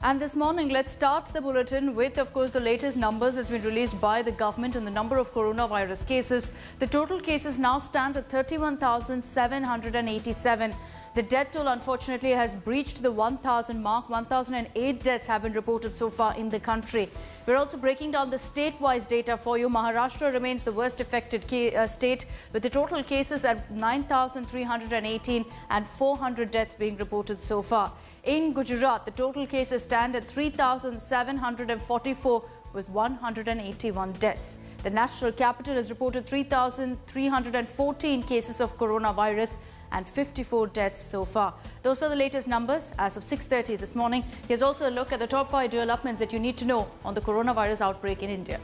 And this morning, let's start the bulletin with, of course, the latest numbers that's been released by the government on the number of coronavirus cases. The total cases now stand at 31,787. The death toll, unfortunately, has breached the 1,000 mark. 1,008 deaths have been reported so far in the country. We're also breaking down the state-wise data for you. Maharashtra remains the worst affected state, with the total cases at 9,318 and 400 deaths being reported so far. In Gujarat, the total cases stand at 3,744 with 181 deaths. The national capital has reported 3,314 cases of coronavirus and 54 deaths so far. Those are the latest numbers as of 6:30 this morning. Here's also a look at the top 5 developments that you need to know on the coronavirus outbreak in India.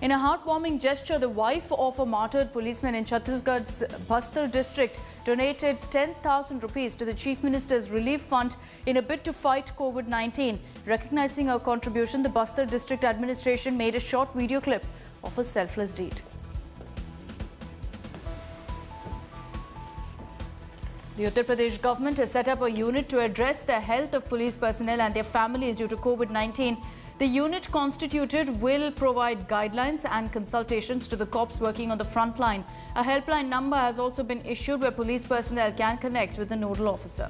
In a heartwarming gesture, the wife of a martyred policeman in Chhattisgarh's Bastar district donated 10,000 rupees to the Chief Minister's Relief Fund in a bid to fight COVID-19. Recognizing her contribution, the Bastar district administration made a short video clip of a selfless deed. The Uttar Pradesh government has set up a unit to address the health of police personnel and their families due to COVID-19. The unit constituted will provide guidelines and consultations to the cops working on the front line. A helpline number has also been issued where police personnel can connect with the nodal officer.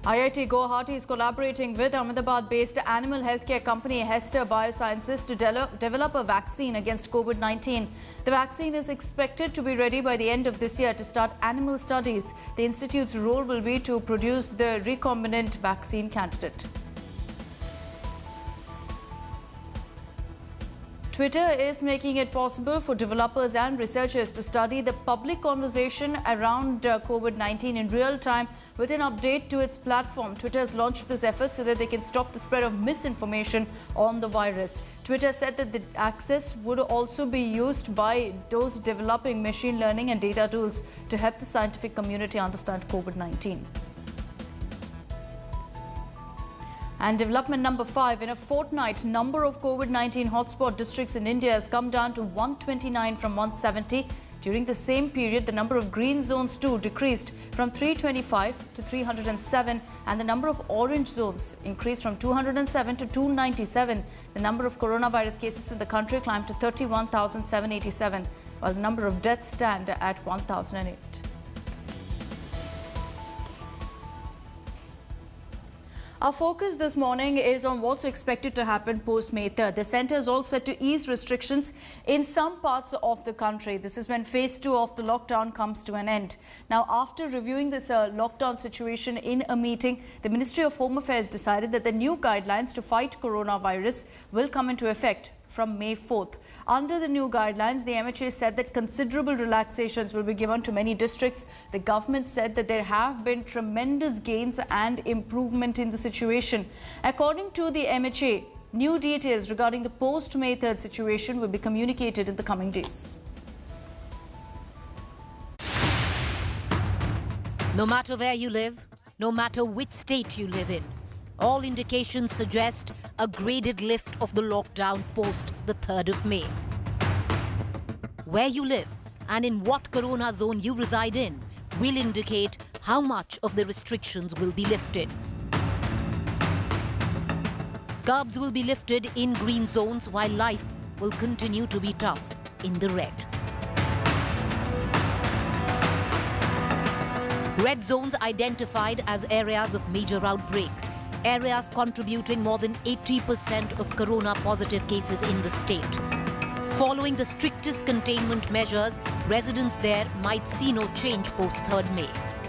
IIT Guwahati is collaborating with Ahmedabad-based animal healthcare company Hester Biosciences to develop a vaccine against COVID-19. The vaccine is expected to be ready by the end of this year to start animal studies. The institute's role will be to produce the recombinant vaccine candidate. Twitter is making it possible for developers and researchers to study the public conversation around COVID-19 in real time with an update to its platform. Twitter has launched this effort so that they can stop the spread of misinformation on the virus. Twitter said that the access would also be used by those developing machine learning and data tools to help the scientific community understand COVID-19. And development number 5, in a fortnight, number of COVID-19 hotspot districts in India has come down to 129 from 170. During the same period, the number of green zones too decreased from 325 to 307, and the number of orange zones increased from 207 to 297. The number of coronavirus cases in the country climbed to 31,787, while the number of deaths stand at 1,008. Our focus this morning is on what's expected to happen post-May 3rd. The centre is all set to ease restrictions in some parts of the country. This is when phase 2 of the lockdown comes to an end. Now, after reviewing this lockdown situation in a meeting, the Ministry of Home Affairs decided that the new guidelines to fight coronavirus will come into effect from May 4th. Under the new guidelines, the MHA said that considerable relaxations will be given to many districts. The government said that there have been tremendous gains and improvement in the situation. According to the MHA, new details regarding the post-May 3rd situation will be communicated in the coming days. No matter where you live, no matter which state you live in, all indications suggest a graded lift of the lockdown post the 3rd of May. Where you live and in what corona zone you reside in will indicate how much of the restrictions will be lifted. Curbs will be lifted in green zones while life will continue to be tough in the red. Red zones identified as areas of major outbreak. Areas contributing more than 80% of corona-positive cases in the state. Following the strictest containment measures, residents there might see no change post 3rd May.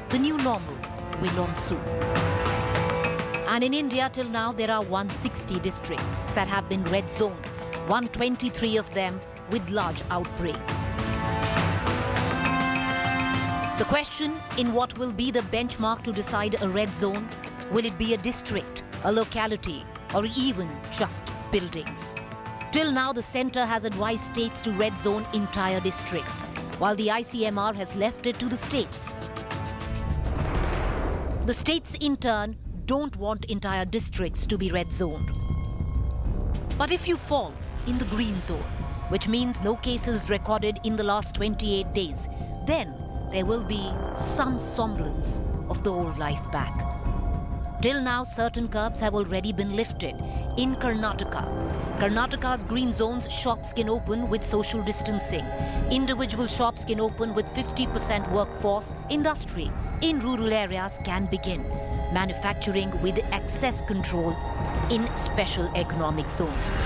The new normal will on soon. And in India, till now, there are 160 districts that have been red zoned, 123 of them with large outbreaks. The question, in what will be the benchmark to decide a red zone? Will it be a district, a locality, or even just buildings? Till now, the centre has advised states to red zone entire districts, while the ICMR has left it to the states. The states, in turn, don't want entire districts to be red zoned. But if you fall in the green zone, which means no cases recorded in the last 28 days, then there will be some semblance of the old life back. Till now, certain curbs have already been lifted. In Karnataka's green zones, shops can open with social distancing. Individual shops can open with 50% workforce. Industry in rural areas can begin. Manufacturing with access control in special economic zones.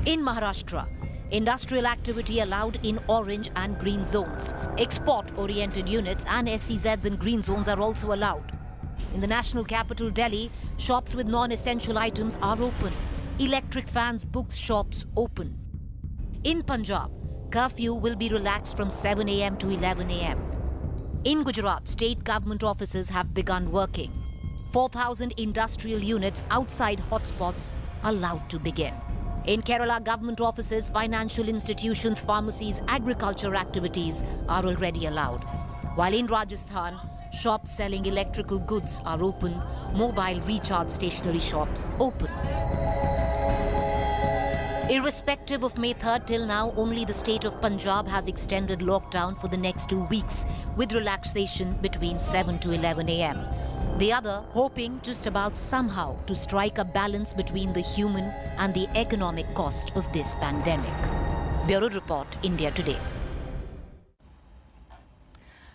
In Maharashtra, industrial activity allowed in orange and green zones. Export-oriented units and SEZs in green zones are also allowed. In the national capital, Delhi, shops with non-essential items are open. Electric fans, books, shops open. In Punjab, curfew will be relaxed from 7 a.m. to 11 a.m. In Gujarat, state government offices have begun working. 4,000 industrial units outside hotspots are allowed to begin. In Kerala, government offices, financial institutions, pharmacies, agriculture activities are already allowed. While in Rajasthan, shops selling electrical goods are open, mobile recharge stationery shops open. Irrespective of May 3rd, till now, only the state of Punjab has extended lockdown for the next 2 weeks, with relaxation between 7 to 11 a.m. The other hoping just about somehow to strike a balance between the human and the economic cost of this pandemic. Bureau Report, India Today.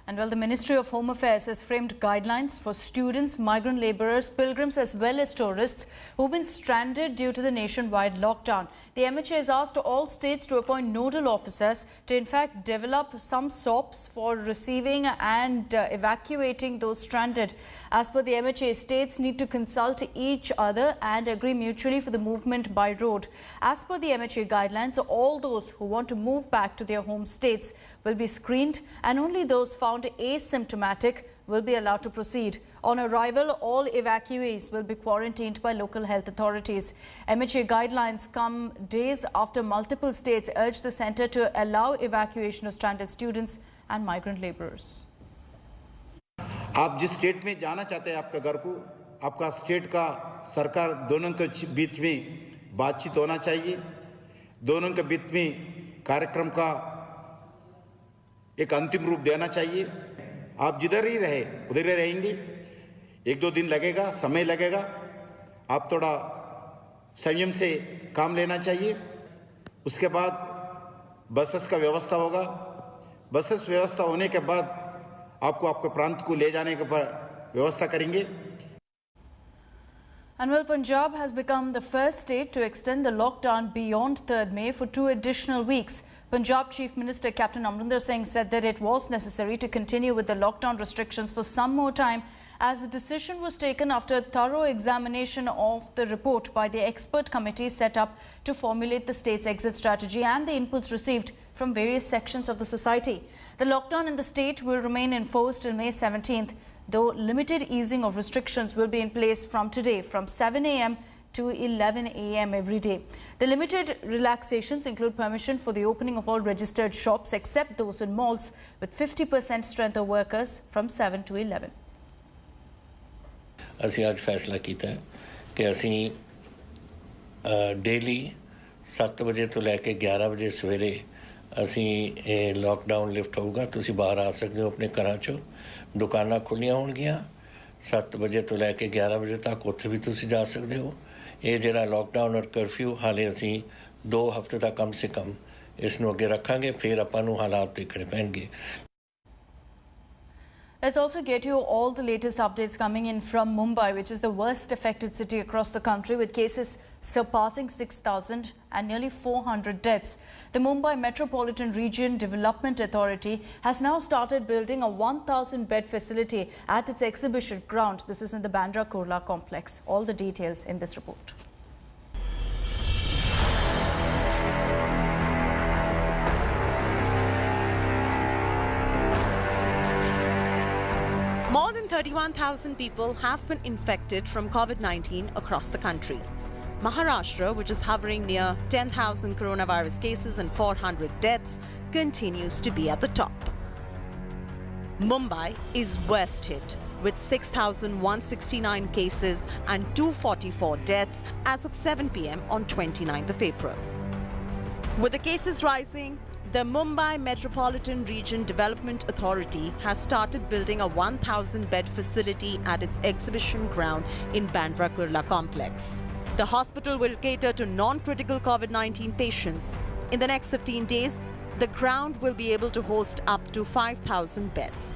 And well, the Ministry of Home Affairs has framed guidelines for students, migrant labourers, pilgrims as well as tourists who've been stranded due to the nationwide lockdown. The MHA has asked all states to appoint nodal officers to in fact develop some SOPs for receiving and evacuating those stranded. As per the MHA, states need to consult each other and agree mutually for the movement by road. As per the MHA guidelines, all those who want to move back to their home states will be screened, and only those found asymptomatic will be allowed to proceed. On arrival, all evacuees will be quarantined by local health authorities. MHA guidelines come days after multiple states urged the centre to allow evacuation of stranded students and migrant labourers. आप जिस state में जाना चाहते हैं आपका घर को, आपका स्टेट का सरकार दोनों के बीच में बातचीत होना चाहिए, दोनों के बीच में कार्यक्रम का एक अंतिम रूप देना चाहिए। आप जिधर ही रहे उधर ही रहेंगे, 1-2 दिन लगेगा, समय लगेगा, आप थोड़ा संयम से काम लेना चाहिए। उसके बाद बसेस का व्यवस्था होगा, बसेस व्यवस्था होने के बाद आपको आपके प्रांत को ले जाने का व्यवस्था करेंगे। And well, Punjab has become the first state to extend the lockdown beyond 3rd May for 2 additional weeks. Punjab Chief Minister Captain Amrinder Singh said that it was necessary to continue with the lockdown restrictions for some more time, as the decision was taken after a thorough examination of the report by the expert committee set up to formulate the state's exit strategy and the inputs received from various sections of the society. The lockdown in the state will remain enforced till May 17th, though limited easing of restrictions will be in place from today, from 7 a.m. to 11 a.m. every day. The limited relaxations include permission for the opening of all registered shops except those in malls with 50% strength of workers from 7 to 11. ਅਸੀਂ ਅੱਜ ਫੈਸਲਾ ਕੀਤਾ ਕਿ ਅਸੀਂ daily 7 ਵਜੇ ਤੋਂ ਲੈ ਕੇ 11 ਵਜੇ ਸਵੇਰੇ ਅਸੀਂ ਇਹ ਲੋਕਡਾਊਨ ਲਿਫਟ ਹੋਊਗਾ। ਤੁਸੀਂ ਬਾਹਰ ਆ ਸਕਦੇ ਹੋ ਆਪਣੇ ਘਰਾਂ 'ਚੋਂ, ਦੁਕਾਨਾਂ ਖੁੱਲ੍ਹੀਆਂ ਹੋਣਗੀਆਂ 7 ਵਜੇ ਤੋਂ ਲੈ ਕੇ 11 ਵਜੇ ਤੱਕ, ਉੱਥੇ ਵੀ ਤੁਸੀਂ ਜਾ ਸਕਦੇ ਹੋ। ਇਹ ਜਿਹੜਾ ਲੋਕਡਾਊਨ ਔਰ ਕਰਫਿਊ ਹਾਲੇ ਅਸੀਂ 2 ਹਫ਼ਤੇ ਤੱਕ ਕਮ ਸੇ ਕਮ ਇਸ ਨੂੰ ਅੱਗੇ ਰੱਖਾਂਗੇ, ਫਿਰ ਆਪਾਂ ਨੂੰ ਹਾਲਾਤ ਦੇਖਣੇ ਪੈਣਗੇ। Let's also get you all the latest updates coming in from Mumbai, which is the worst affected city across the country, with cases surpassing 6,000 and nearly 400 deaths. The Mumbai Metropolitan Region Development Authority has now started building a 1,000-bed facility at its exhibition ground. This is in the Bandra Kurla complex. All the details in this report. More than 31,000 people have been infected from COVID-19 across the country. Maharashtra, which is hovering near 10,000 coronavirus cases and 400 deaths, continues to be at the top. Mumbai is worst hit, with 6,169 cases and 244 deaths as of 7 p.m. on 29th of April. With the cases rising, the Mumbai Metropolitan Region Development Authority has started building a 1,000-bed facility at its exhibition ground in Bandra Kurla complex. The hospital will cater to non-critical COVID-19 patients. In the next 15 days, the ground will be able to host up to 5,000 beds.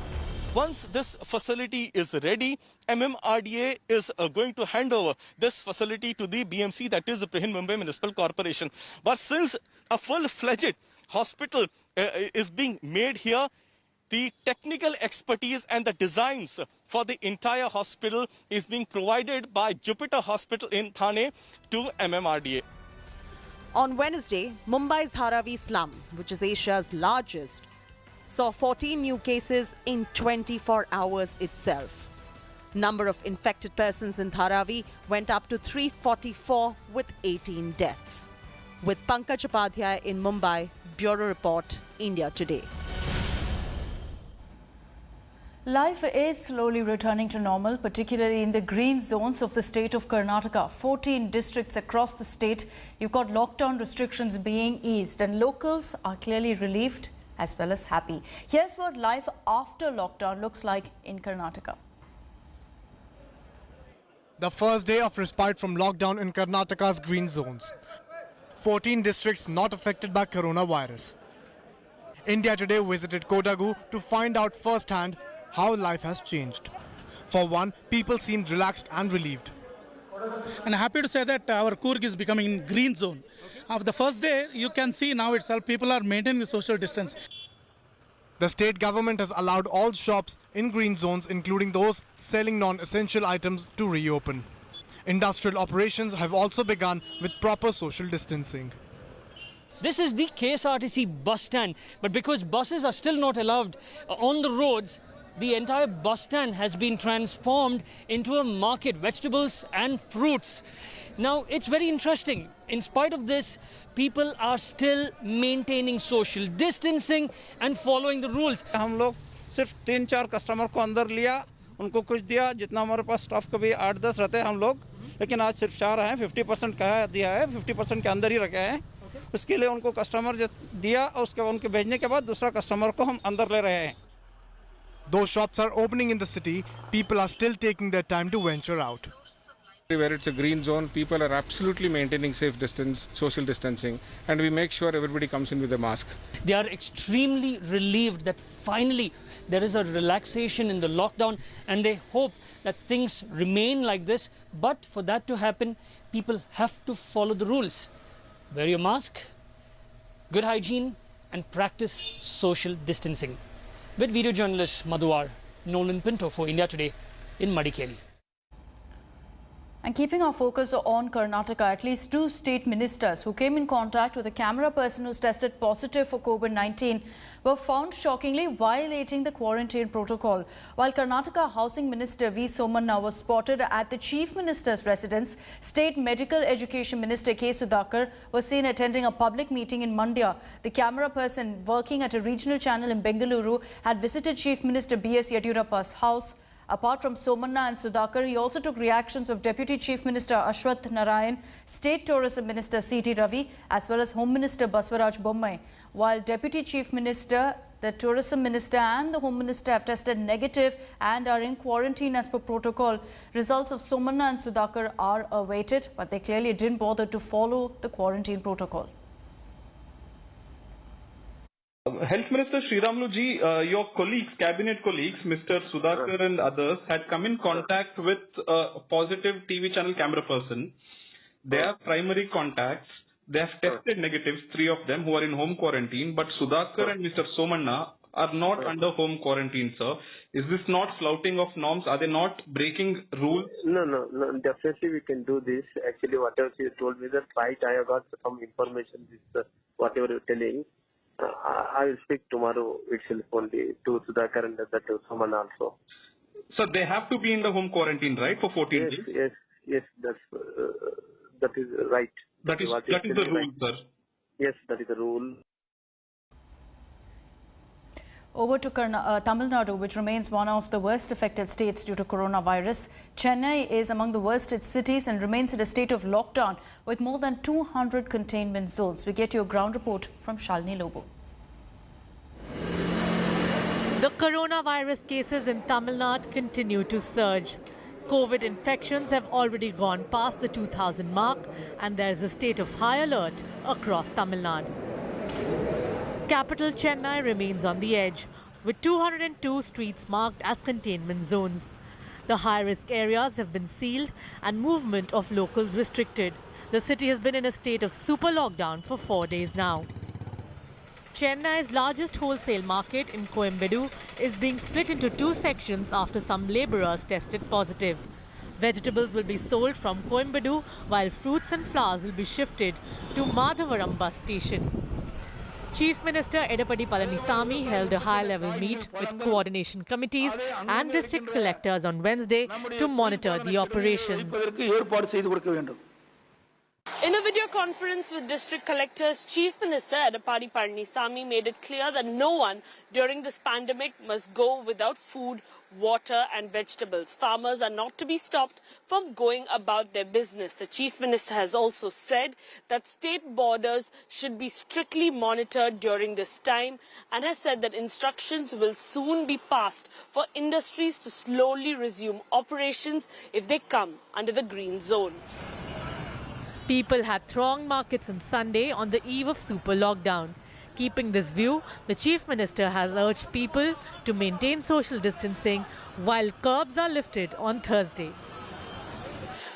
Once this facility is ready, MMRDA is going to hand over this facility to the BMC, that is the Mumbai Municipal Corporation. But since a full-fledged hospital is being made here, the technical expertise and the designs for the entire hospital is being provided by Jupiter Hospital in Thane to MMRDA. On Wednesday, Mumbai's Dharavi slum, which is Asia's largest, saw 14 new cases in 24 hours itself. Number of infected persons in Dharavi went up to 344 with 18 deaths. With Pankaj Upadhyay in Mumbai, Bureau Report, India Today. Life is slowly returning to normal, particularly in the green zones of the state of Karnataka. 14 districts across the state, you've got lockdown restrictions being eased, and locals are clearly relieved as well as happy. Here's what life after lockdown looks like in Karnataka. The first day of respite from lockdown in Karnataka's green zones. 14 districts not affected by coronavirus. India Today visited Kodagu to find out firsthand how life has changed. For one, people seemed relaxed and relieved. And happy to say that our Coorg is becoming green zone. Of the first day, you can see now itself people are maintaining the social distance. The state government has allowed all shops in green zones, including those selling non-essential items, to reopen. Industrial operations have also begun with proper social distancing. This is the KSRTC bus stand, but because buses are still not allowed on the roads, the entire bus stand has been transformed into a market, vegetables and fruits. Now, it's very interesting. In spite of this, people are still maintaining social distancing and following the rules. हम लोग सिर्फ 3-4 customer को अंदर लिया, उनको कुछ दिया, जितना हमारे पास स्टाफ कभी 8-10 रहते हैं हम लोग, लेकिन आज सिर्फ 4 हैं, 50% कहा दिया है, 50% के अंदर ही रखे हैं. उसके लिए उनको कस्टमर दिया और उसके उनके भेजने के बाद दूसरा कस्टमर को हम अंदर ले रहे हैं. Though shops are opening in the city, people are still taking their time to venture out. Where it's a green zone, people are absolutely maintaining safe distance, social distancing, and we make sure everybody comes in with a mask. They are extremely relieved that finally there is a relaxation in the lockdown, and they hope that things remain like this. But for that to happen, people have to follow the rules. Wear your mask, good hygiene, and practice social distancing. With video journalist Madhuwar, Nolan Pinto for India Today in Madikeri. And keeping our focus on Karnataka, at least 2 state ministers who came in contact with a camera person who's tested positive for COVID-19 were found shockingly violating the quarantine protocol. While Karnataka Housing Minister V. Somanna was spotted at the Chief Minister's residence, State Medical Education Minister K. Sudhakar was seen attending a public meeting in Mandya. The camera person working at a regional channel in Bengaluru had visited Chief Minister B.S. Yediyurappa's house. Apart from Somanna and Sudhakar, he also took reactions of Deputy Chief Minister Ashwath Narayan, State Tourism Minister C.T. Ravi, as well as Home Minister Baswaraj Bommai. While Deputy Chief Minister, the Tourism Minister and the Home Minister have tested negative and are in quarantine as per protocol. Results of Somanna and Sudhakar are awaited, but they clearly didn't bother to follow the quarantine protocol. Health Minister Sriramlu ji, your colleagues, cabinet colleagues, Mr. Sudhakar and others had come in contact with a positive TV channel camera person. They are primary contacts. They have tested negatives, 3 of them who are in home quarantine, but Sudhakar and Mr. Somanna are not under home quarantine, sir. Is this not flouting of norms? Are they not breaking rules? No, definitely we can do this. Actually, whatever you told me, that right, I have got some information, this, whatever you're telling. I will speak tomorrow itself only to Sudhakar and that to someone also. So they have to be in the home quarantine, right, for 14 days? Yes, that is right. That is the rule, sir. Yes, that is the rule. Over to Tamil Nadu, which remains one of the worst affected states due to coronavirus. Chennai is among the worst hit cities and remains in a state of lockdown with more than 200 containment zones. We get your ground report from Shalini Lobo. The coronavirus cases in Tamil Nadu continue to surge. COVID infections have already gone past the 2,000 mark and there is a state of high alert across Tamil Nadu. Capital Chennai remains on the edge, with 202 streets marked as containment zones. The high-risk areas have been sealed and movement of locals restricted. The city has been in a state of super lockdown for 4 days now. Chennai's largest wholesale market in Coimbatore is being split into 2 sections after some labourers tested positive. Vegetables will be sold from Coimbatore while fruits and flowers will be shifted to Madhavaram bus station. Chief Minister Edapadi Palanisamy held a high-level meet with coordination committees and district collectors on Wednesday to monitor the operations. In a video conference with district collectors, Chief Minister Edapadi Palanisamy made it clear that no one during this pandemic must go without food, water and vegetables. Farmers are not to be stopped from going about their business. The Chief Minister has also said that state borders should be strictly monitored during this time and has said that instructions will soon be passed for industries to slowly resume operations if they come under the green zone. People had thronged markets on Sunday on the eve of super lockdown. Keeping this view, the Chief Minister has urged people to maintain social distancing while curbs are lifted on Thursday.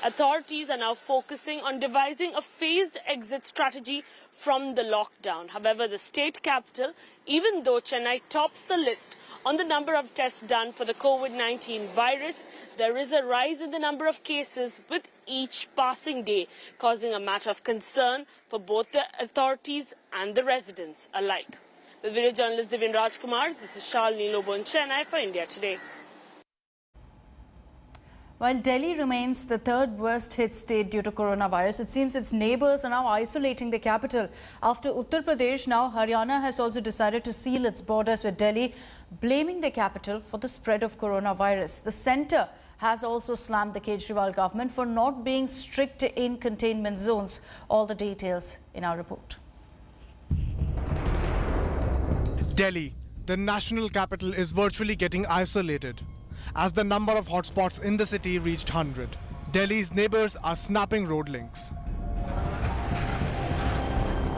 Authorities are now focusing on devising a phased exit strategy from the lockdown. However, the state capital, even though Chennai tops the list on the number of tests done for the COVID-19 virus, there is a rise in the number of cases with each passing day, causing a matter of concern for both the authorities and the residents alike. With video journalist Divin Rajkumar, this is Shalini Lobo in Chennai for India Today. While Delhi remains the third worst hit state due to coronavirus, it seems its neighbours are now isolating the capital. After Uttar Pradesh, now Haryana has also decided to seal its borders with Delhi, blaming the capital for the spread of coronavirus. The centre has also slammed the Kejriwal government for not being strict in containment zones. All the details in our report. Delhi, the national capital, is virtually getting isolated as the number of hotspots in the city reached 100. Delhi's neighbours are snapping road links.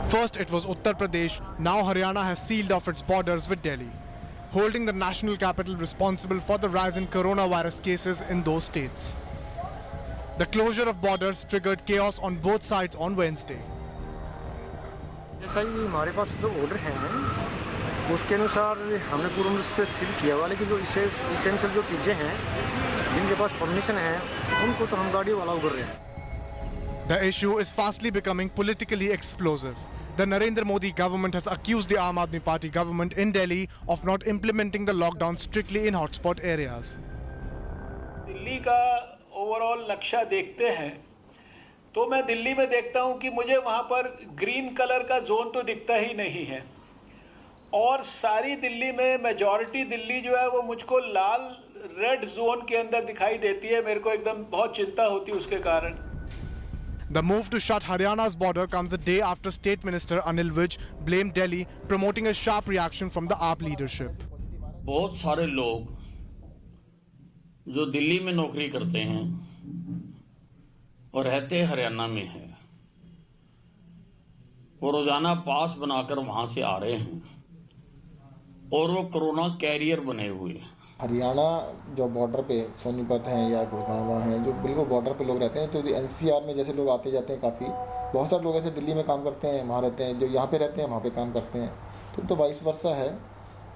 First it was Uttar Pradesh, now Haryana has sealed off its borders with Delhi, holding the national capital responsible for the rise in coronavirus cases in those states. The closure of borders triggered chaos on both sides on Wednesday. जैसा ही हमारे पास जो order है उसके अनुसार हमने पूर्ण रूप से सील किया हुआ, लेकिन जो इसेंशियल जो चीजें हैं जिनके पास परमिशन है उनको तो हम गाड़ी वाला उभर रहे हैं. The issue is fastly becoming politically explosive. The Narendra Modi government has accused the Aam Aadmi Party government in Delhi of not implementing the lockdown strictly in hotspot areas. Delhi का ओवरऑल नक्शा देखते हैं तो मैं दिल्ली में देखता हूं कि मुझे वहां पर ग्रीन कलर का जोन तो दिखता ही नहीं है और सारी दिल्ली में मेजॉरिटी दिल्ली जो है वो मुझको लाल रेड जोन के अंदर दिखाई देती है. मेरे को एकदम बहुत चिंता होती है उसके कारण. The move to shut Haryana's border comes a day after State Minister Anil Vij blamed Delhi, promoting a sharp reaction from the AAP leadership. बहुत सारे लोग जो दिल्ली में नौकरी करते हैं और रहते हरियाणा में हैं वो रोजाना पास बनाकर वहां से आ रहे हैं और वो कोरोना कैरियर बने हुए हैं. हरियाणा जो बॉर्डर पे सोनीपत हैं या गुड़गांव हैं जो बिल्कुल बॉर्डर पे लोग रहते हैं, तो एनसीआर में जैसे लोग आते जाते हैं काफ़ी, बहुत सारे लोग ऐसे दिल्ली में काम करते हैं, वहाँ रहते हैं, जो यहाँ पे रहते हैं वहाँ पे काम करते हैं, तो वाइस वर्सा है.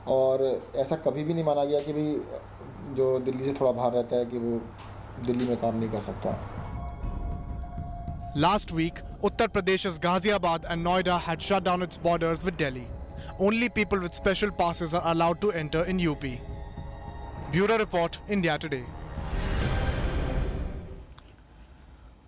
और ऐसा कभी भी नहीं माना गया कि भाई जो दिल्ली से थोड़ा बाहर रहता है कि वो दिल्ली में काम नहीं कर सकता. Last week, Uttar Pradesh's Ghaziabad and Noida had shut down its borders with Delhi. Only people with special passes are allowed to enter in UP. Bureau Report, India Today.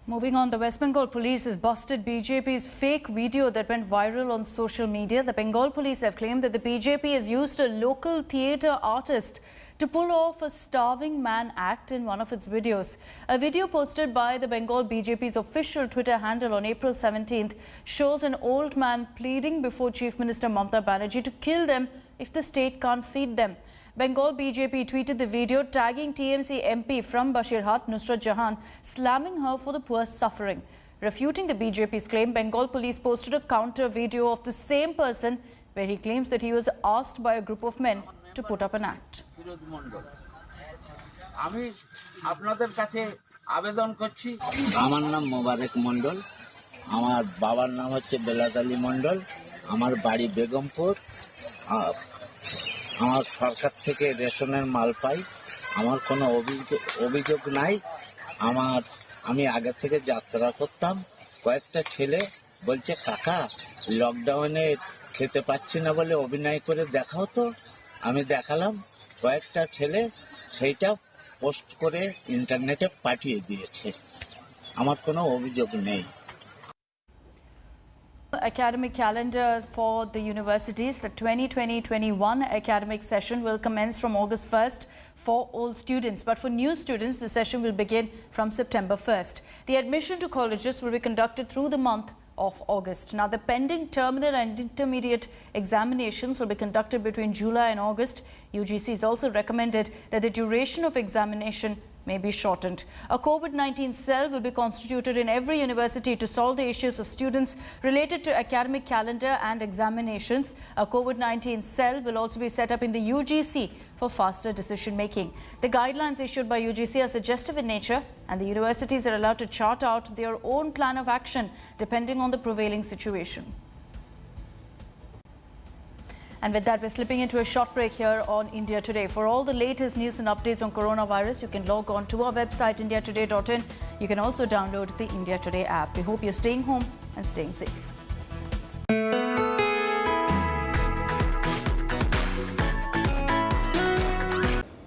Moving on, the West Bengal police has busted BJP's fake video that went viral on social media. The Bengal police have claimed that the BJP has used a local theatre artist to pull off a starving man act in one of its videos. A video posted by the Bengal BJP's official Twitter handle on April 17th shows an old man pleading before Chief Minister Mamata Banerjee to kill them if the state can't feed them. Bengal BJP tweeted the video tagging TMC MP from Bashirhat, Nusrat Jahan, slamming her for the poor suffering. Refuting the BJP's claim, Bengal police posted a counter video of the same person where he claims that he was asked by a group of men to put up an act. আমি আপনাদের কাছে আবেদন করছি আমার নাম মোবারক মণ্ডল আমার বাবার নাম হচ্ছে বেলাত আলী মণ্ডল আমার বাড়ি বেগমপুর আমার সরকার থেকে রেশনের মাল পাই আমার কোনো অভিযোগ নাই আমি আগে থেকে যাত্রা করতাম কয়েকটা ছেলে বলছে কাকা লকডাউনে খেতে পাচ্ছি না বলে অভিনয় করে দেখাও তো আমি দেখালাম কয়েকটা ছেলে সেইটা পোস্ট করে ইন্টারনেটে পাঠিয়ে দিয়েছে আমার কোনো অভিযোগ নেই Academic calendar for the universities. The 2020-21 academic session will commence from August 1st for all students. But for new students, the session will begin from September 1st. The admission to colleges will be conducted through the month of August. Now, the pending terminal and intermediate examinations will be conducted between July and August. UGC has also recommended that the duration of examination may be shortened. A COVID-19 cell will be constituted in every university to solve the issues of students related to academic calendar and examinations. A COVID-19 cell will also be set up in the UGC for faster decision making. The guidelines issued by UGC are suggestive in nature and the universities are allowed to chart out their own plan of action depending on the prevailing situation. And with that, we're slipping into a short break here on India Today. For all the latest news and updates on coronavirus, you can log on to our website, indiatoday.in. You can also download the India Today app. We hope you're staying home and staying safe.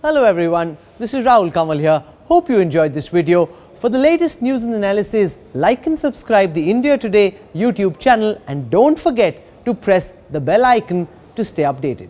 Hello everyone, this is Rahul Kamal here. Hope you enjoyed this video. For the latest news and analysis, like and subscribe the India Today YouTube channel and don't forget to press the bell icon to stay updated.